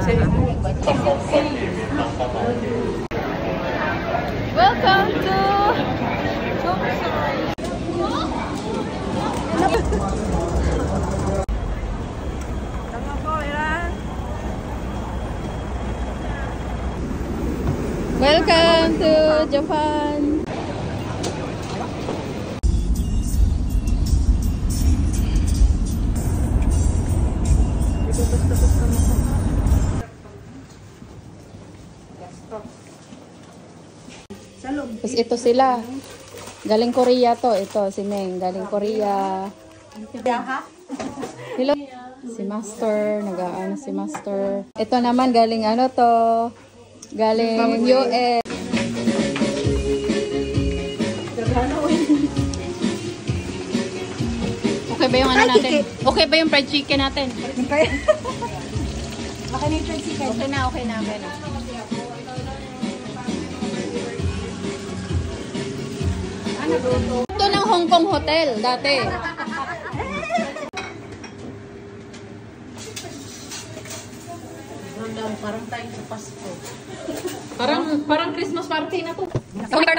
Welcome to Welcome to Japan. Tapos ito sila. Galing Korea to. Ito si Neng. Galing Korea. Hello. Si Master. Nag-aano si Master. Ito naman galing ano to. Galing US. Okay ba yung ano natin? Okay ba yung fried chicken natin? Okay na yung fried chicken. Okay na, okay na. Okay na. Ito ng Hong Kong Hotel dati. Parang tayo sa Pasko. Parang Christmas party na to. Okay,